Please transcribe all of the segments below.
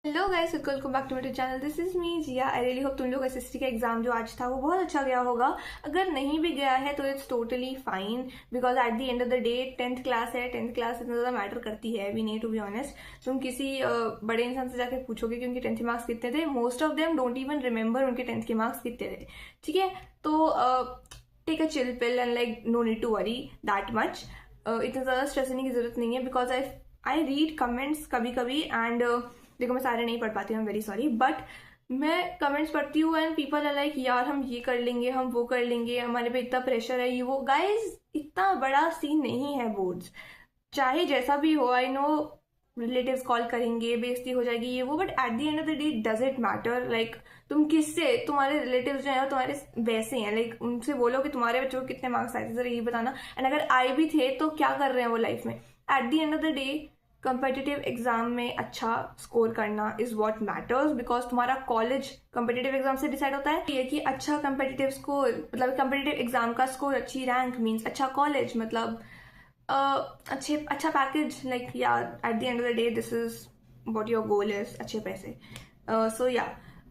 Hello guys, welcome back to my channel. This is me Jiya. I really hope तुम लोग SSC का exam जो आज था वो बहुत अच्छा गया होगा। अगर नहीं भी गया है तो it's totally fine, because at the end of the day 10th class है। 10th क्लास इतना ज्यादा मैटर करती है भी नहीं, टू बी ऑनेस्ट। तुम किसी बड़े इंसान से जाकर पूछोगे कि उनके 10th के मार्क्स कितने थे, most of them don't even remember उनके 10th के मार्क्स कितने थे। ठीक है, तो take a chill pill and like no need to worry that much. इतना ज्यादा स्ट्रेस लेने की जरूरत नहीं है, बिकॉज आई रीड कमेंट्स कभी कभी एंड देखो मैं सारे नहीं पढ़ पाती हूँ, वेरी सॉरी, बट मैं कमेंट्स पढ़ती हूँ एंड पीपल आर लाइक यार हम ये कर लेंगे, हम वो कर लेंगे, हमारे पे इतना प्रेशर है, ये वो। गाइज इतना बड़ा सीन नहीं है बोर्ड्स, चाहे जैसा भी हो। आई नो रिलेटिव्स कॉल करेंगे, बेइज्जती हो जाएगी, ये वो, but at the end of the day does it matter? Like तुम किससे, तुम्हारे रिलेटिव्स जो है तुम्हारे वैसे हैं, लाइक उनसे बोलो कि तुम्हारे बच्चों को कितने मार्क्स आए थे, जरा ये बताना। एंड अगर आए भी थे तो क्या कर रहे हैं वो लाइफ में? Eight the end of the day competitive exam में अच्छा स्कोर करना इज व्हाट मैटर्स, बिकॉज तुम्हारा कॉलेज कंपेटिटिव एग्जाम से डिसाइड होता है। ये कि अच्छा कंपेटिटिव स्कोर मतलब कंपेटिटिव एग्जाम का स्कोर, अच्छी रैंक मीन्स अच्छा कॉलेज, मतलब अच्छा पैकेज, लाइक या at the end of the day this is what your goal is, अच्छे पैसे। सो या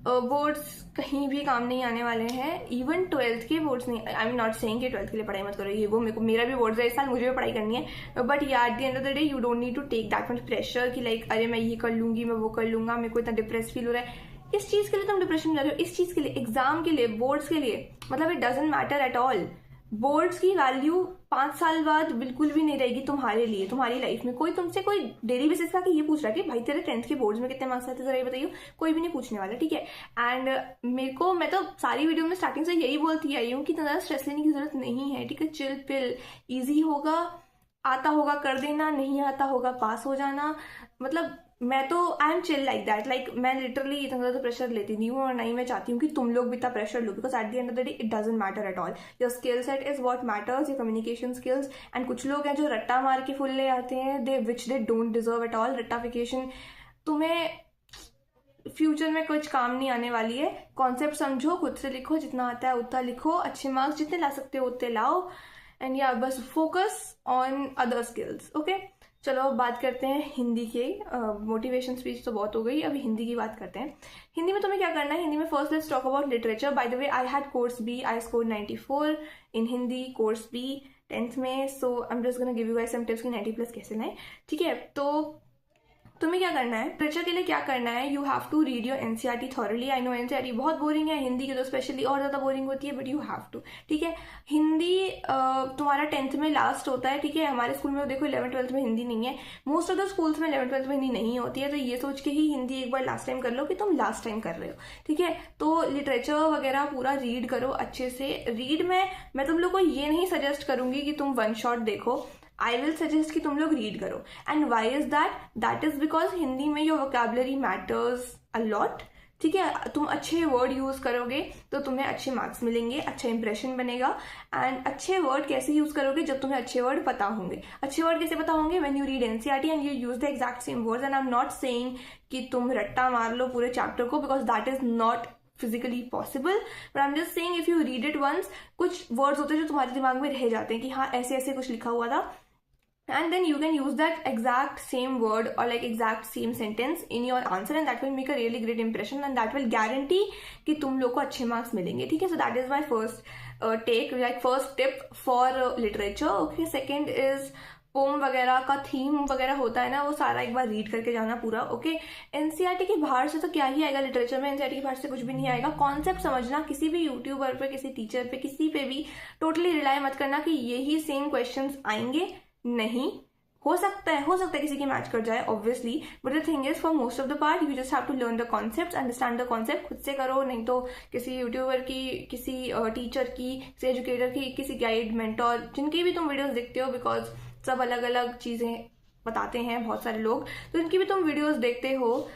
बोर्ड्स कहीं भी काम नहीं आने वाले हैं, इवन 12th के बोर्ड्स नहीं। आई एम नॉट सेइंग कि 12th के लिए पढ़ाई मत करो, ये वो, मेरा भी बोर्ड्स है इस साल, मुझे भी पढ़ाई करनी है, बट या at the end of the day you don't need to take that much pressure कि लाइक अरे मैं ये कर लूंगी, मैं वो कर लूंगा, मेरे को इतना डिप्रेस फील हो रहा है। इस चीज के लिए तुम डिप्रेशन में जा रहे हो, इस चीज के लिए, एग्जाम के लिए, बोर्ड्स के लिए, मतलब it doesn't matter at all. Boards की वैल्यू 5 साल बाद बिल्कुल भी नहीं रहेगी तुम्हारे लिए, तुम्हारी लाइफ में। कोई तुमसे कोई डेली बेसिस पे आके ये पूछ रहा है कि भाई तेरे 10th के बोर्ड्स में कितने मार्क्स आए थे, जरा ये बताइए, कोई भी नहीं पूछने वाला। ठीक है, एंड मैं तो सारी वीडियो में स्टार्टिंग से यही बोलती आई हूँ कि ज्यादा स्ट्रेस लेने की जरूरत नहीं है। ठीक है, चिल पिल, ईजी होगा, आता होगा कर देना, नहीं आता होगा पास हो जाना। मतलब मैं तो I am chill like that, like मैं लिटरली इतना ज्यादा प्रेशर लेती नहीं हूँ, और नहीं मैं चाहती हूँ कि तुम लोग भी इतना pressure low, because at the end of the day it doesn't matter at all. Your skill set is what matters, your communication skills. And कुछ लोग हैं जो रट्टा मार के फुल ले आते हैं, they which they don't deserve at all. रट्टाफिकेशन तुम्हें फ्यूचर में कुछ काम नहीं आने वाली है। कॉन्सेप्ट समझो, खुद से लिखो, जितना आता है उतना लिखो, अच्छे मार्क्स जितने ला सकते हो उतने लाओ, एंड या बस focus on other skills. Okay, चलो अब बात करते हैं हिंदी के। मोटिवेशन स्पीच तो बहुत हो गई, अभी हिंदी की बात करते हैं। हिंदी में तुम्हें क्या करना है? हिंदी में first let's talk about literature. By the way I had course B, I score 94 in Hindi course B 10th में। So I am just gonna give you guys some tips कि 90+ कैसे लाएं। ठीक है, तो तुम्हें क्या करना है, लिटरेचर के लिए क्या करना है? You have to read your NCERT thoroughly. I know NCERT बहुत बोरिंग है, हिंदी की तो स्पेशली और ज्यादा बोरिंग होती है, बट यू हैव टू। ठीक है, हिंदी तुम्हारा 10th में लास्ट होता है। ठीक है, हमारे स्कूल में देखो 11th 12th में हिंदी नहीं है, मोस्ट ऑफ द स्कूल्स में 11th 12th में हिंदी नहीं होती है, तो ये सोच के ही हिंदी एक बार लास्ट टाइम कर लो कि तुम लास्ट टाइम कर रहे हो। ठीक है, तो लिटरेचर वगैरह पूरा रीड करो अच्छे से। रीड में मैं तुम लोग को ये नहीं सजेस्ट करूंगी कि तुम वन शॉट देखो, आई विल सजेस्ट कि तुम लोग रीड करो। And why is that? That is because Hindi में your vocabulary matters a lot. ठीक है, तुम अच्छे वर्ड यूज करोगे तो तुम्हें अच्छे मार्क्स मिलेंगे, अच्छा इंप्रेशन बनेगा। एंड अच्छे वर्ड कैसे यूज करोगे? जब तुम्हें अच्छे वर्ड पता होंगे। अच्छे वर्ड कैसे पता होंगे? When you read NCERT and you use the exact same words. And I am not saying कि तुम रट्टा मार लो पूरे चैप्टर को, because that is not physically possible, but I am just saying if you read it once, कुछ words होते हैं जो तुम्हारे दिमाग में रह जाते हैं कि हाँ ऐसे ऐसे कुछ लिखा हुआ था, and then you can use that exact same word or like exact same sentence in your answer, and that will make a really great impression, and that will guarantee कि तुम लोग को अच्छे मार्क्स मिलेंगे। ठीक है, so that is my first take, like first tip for literature. Okay, second is poem वगैरह का थीम वगैरह होता है ना, वो सारा एक बार रीड करके जाना पूरा। ओके, एनसीईआरटी के बाहर से तो क्या ही आएगा लिटरेचर में, एनसीईआरटी के बाहर से कुछ भी नहीं आएगा। कॉन्सेप्ट समझना, किसी भी यूट्यूबर पे, किसी टीचर पे, किसी पे भी टोटली रिलाई मत करना कि यही सेम क्वेश्चंस आएंगे। नहीं, हो सकता है किसी की मैच कर जाए obviously, but the thing is for most of the part you just have to learn the concept, understand the concept, खुद से करो, नहीं तो किसी यूट्यूबर की, किसी टीचर की, किसी एजुकेटर की, किसी गाइड, मेंटोर, जिनकी भी तुम वीडियोस देखते हो, बिकॉज सब अलग अलग चीजें बताते हैं बहुत सारे लोग, तो इनकी भी तुम वीडियोस देखते हो।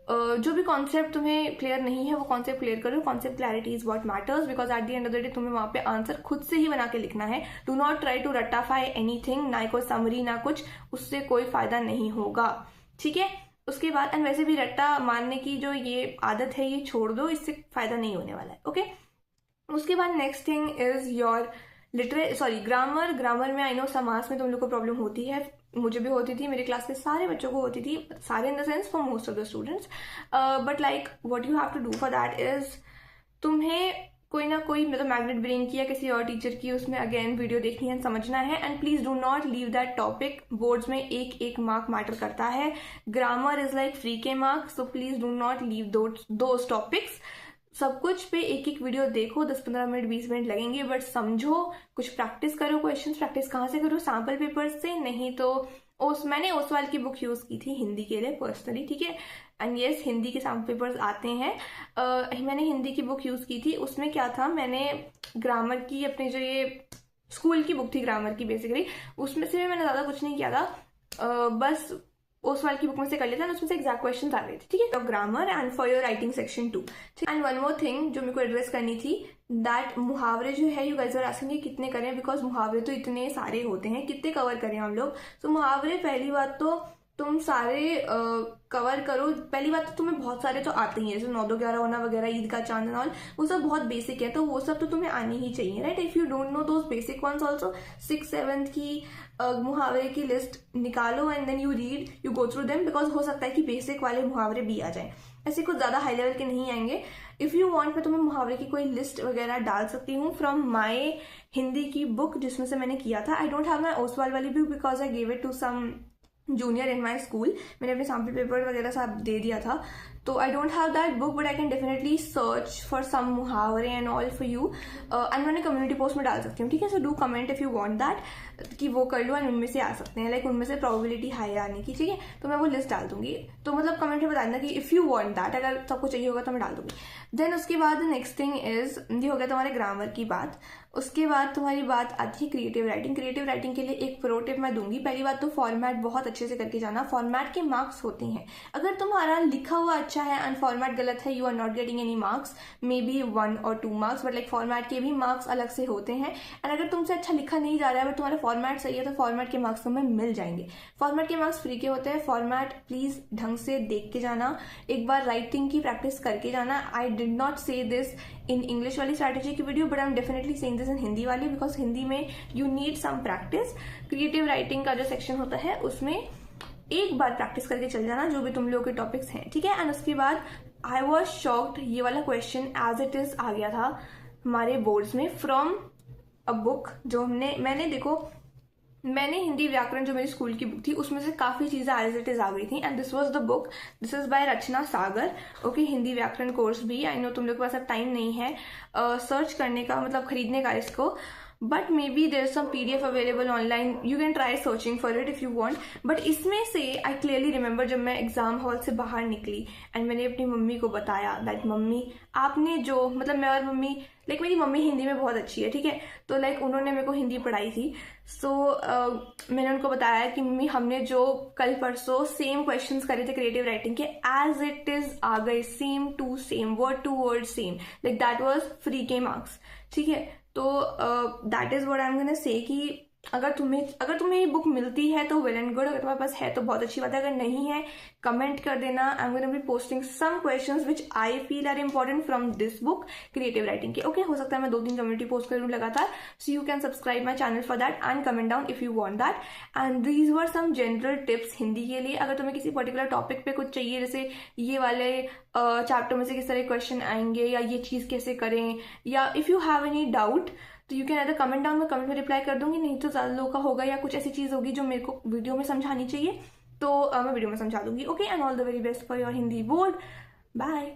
जो भी कॉन्सेप्ट तुम्हें क्लियर नहीं है वो कॉन्सेप्ट क्लियर करो। Concept clarity is what matters, because at the end of the day तुम्हें वहां पे आंसर खुद से ही बना के लिखना है। डू नॉट ट्राई टू रट्टाफाई एनीथिंग, ना कोई समरी ना कुछ, उससे कोई फायदा नहीं होगा। ठीक है, उसके बाद एंड वैसे भी रट्टा मारने की जो ये आदत है ये छोड़ दो, इससे फायदा नहीं होने वाला है। ओके, उसके बाद next thing is your grammar. Grammar में आई नो समास में तुम लोग को प्रॉब्लम होती है, मुझे भी होती थी, मेरे क्लास के सारे बच्चों को होती थी, सारे in the sense for most of the students. But like what you have to do for that is, तुम्हें कोई ना कोई मतलब मैग्नेट ब्रेन की या किसी और टीचर की उसमें अगेन वीडियो देखनी है, समझना है। And please do not leave that topic. Boards में एक एक मार्क मैटर करता है। ग्रामर इज लाइक फ्री के mark, so please do not leave those topics. सब कुछ पे एक एक वीडियो देखो, 10-15 मिनट 20 मिनट लगेंगे, बट समझो, कुछ प्रैक्टिस करो। क्वेश्चंस प्रैक्टिस कहाँ से करो? सैम्पल पेपर्स से, नहीं तो मैंने ओसवाल की बुक यूज की थी हिंदी के लिए पर्सनली, ठीक है। एंड यस, हिंदी के सैम्पल पेपर्स आते हैं। मैंने हिंदी की बुक यूज की थी। उसमें क्या था, मैंने ग्रामर की अपने जो ये स्कूल की बुक थी ग्रामर की बेसिकली, उसमें से मैंने ज्यादा कुछ नहीं किया था। बस ओसवाल की बुक में से कर लेता, उसमें से एग्जैक्ट क्वेश्चन आ गए थे, ठीक है। Grammar and for your writing section 2। And one more thing जो मेरे को एड्रेस करनी थी, दैट मुहावरे जो है, यू गाइस आर आस्किंग कितने करें, बिकॉज मुहावरे तो इतने सारे होते हैं, कितने कवर करें हम लोग। तो मुहावरे पहली बात तो तुम सारे कवर करो। पहली बात तो तुम्हें बहुत सारे तो आते ही है, जैसे 9 2 11 होना वगैरह, ईद का चांद एंड ऑल, वो सब बहुत बेसिक है, तो वो सब तो तुम्हें आनी ही चाहिए, right. If you don't know those basic ones also, 6th 7th की मुहावरे की लिस्ट निकालो and then you read, you go through them, because हो सकता है कि बेसिक वाले मुहावरे भी आ जाए, ऐसे कुछ ज्यादा हाई लेवल के नहीं आएंगे। इफ यू वांट, मैं तुम्हें मुहावरे की कोई लिस्ट वगैरह डाल सकती हूँ फ्रॉम माई हिंदी की बुक जिसमें से मैंने किया था। I don't have my Oswaal वाली book because I gave it to some junior in my school. मैंने अपने सैम्पल पेपर वगैरह सब दे दिया था, तो I don't have that book, but I can definitely search for some मुहावरे and all for you. And मैंने कम्युनिटी पोस्ट में डाल सकती हूँ, ठीक है। So do comment if you want that कि वो कर लो, एंड उनमें से आ सकते हैं, लाइक उनमें से प्रोबेबिलिटी हाई आने की, ठीक है। तो मैं वो लिस्ट डाल दूंगी, तो मतलब कमेंट में बता देना कि इफ यू वांट दैट, अगर सबको चाहिए होगा तो मैं डाल दूंगी। देन उसके बाद नेक्स्ट थिंग इज, ये हो गया तुम्हारे ग्रामर की बात। उसके बाद तुम्हारी बात आती है क्रिएटिव राइटिंग। क्रिएटिव राइटिंग के लिए एक प्रो टिप मैं दूंगी। पहली बात तो फॉर्मेट बहुत अच्छे से करके जाना। फॉर्मेट के मार्क्स होते हैं, अगर तुम्हारा लिखा हुआ अच्छा है एंड फॉर्मेट गलत है, you are not getting any marks, maybe 1 or 2 marks, but like format के भी मार्क्स अलग से होते हैं। एंड अगर तुमसे अच्छा लिखा नहीं जा रहा है बट तुम्हारा फॉर्मेट सही है, तो फॉर्मेट के मार्क्स तुम्हें मिल जाएंगे। फॉर्मेट के मार्क्स फ्री के होते हैं। फॉर्मेट प्लीज ढंग से देख के जाना, एक बार राइटिंग की प्रैक्टिस करके जाना। I did not say this in English वाली स्ट्रैटेजी की video, but I am definitely saying this in Hindi वाली, बिकॉज हिंदी में you need some practice. Creative writing का जो सेक्शन होता है उसमें एक बार प्रैक्टिस करके चल जाना, जो भी तुम लोगों के टॉपिक्स हैं, ठीक है। एंड उसके बाद आई वॉज शॉक्ड, ये वाला क्वेश्चन एज इट इज आ गया था हमारे बोर्ड्स में फ्रॉम अ बुक जो मैंने देखो, मैंने हिंदी व्याकरण जो मेरी स्कूल की बुक थी उसमें से काफी चीजें एज इट इज आ गई थी। And this was the book, this is by Rachna Sagar, okay. Hindi व्याकरण कोर्स भी, आई नो तुम लोग के पास अब टाइम नहीं है सर्च करने का, मतलब खरीदने का इसको, but maybe there some PDF available online, you can try searching for it if you want. But इसमें से आई क्लियरली रिमेंबर जब मैं एग्जाम हॉल से बाहर निकली एंड मैंने अपनी मम्मी को बताया दैट मम्मी आपने जो, मतलब मैं और मम्मी, लाइक मेरी मम्मी हिंदी में बहुत अच्छी है, ठीक है, तो लाइक उन्होंने मेरे को हिंदी पढ़ाई थी। सो मैंने उनको बताया कि मम्मी हमने जो कल परसों सेम क्वेश्चंस करे थे क्रिएटिव राइटिंग के, एज इट इज आ गए, same to same, word to word same, like that was free के मार्क्स, ठीक है। तो that is what I am gonna say कि अगर तुम्हें ये बुक मिलती है तो वेल एंड गुड, अगर तुम्हारे पास है तो बहुत अच्छी बात है, अगर नहीं है कमेंट कर देना। I am gonna be posting some questions which I feel are important from this book creative writing के, ओके। हो सकता है मैं 2-3 कम्युनिटी पोस्ट करूँ लगातार, so you can subscribe my channel for that and comment down if you want that. And these were some general tips Hindi के लिए। अगर तुम्हें किसी पर्टिकुलर टॉपिक पे कुछ चाहिए, जैसे ये वाले चैप्टर में से किस तरह क्वेश्चन आएंगे, या ये चीज कैसे करें, या if you have any doubt, तो you can other comment down, मैं कमेंट में रिप्लाई कर दूंगी। नहीं तो ज्यादा लोगों का होगा या कुछ ऐसी चीज होगी जो मेरे को वीडियो में समझानी चाहिए, तो मैं वीडियो में समझा दूंगी, okay. And all the very best for your Hindi board, bye.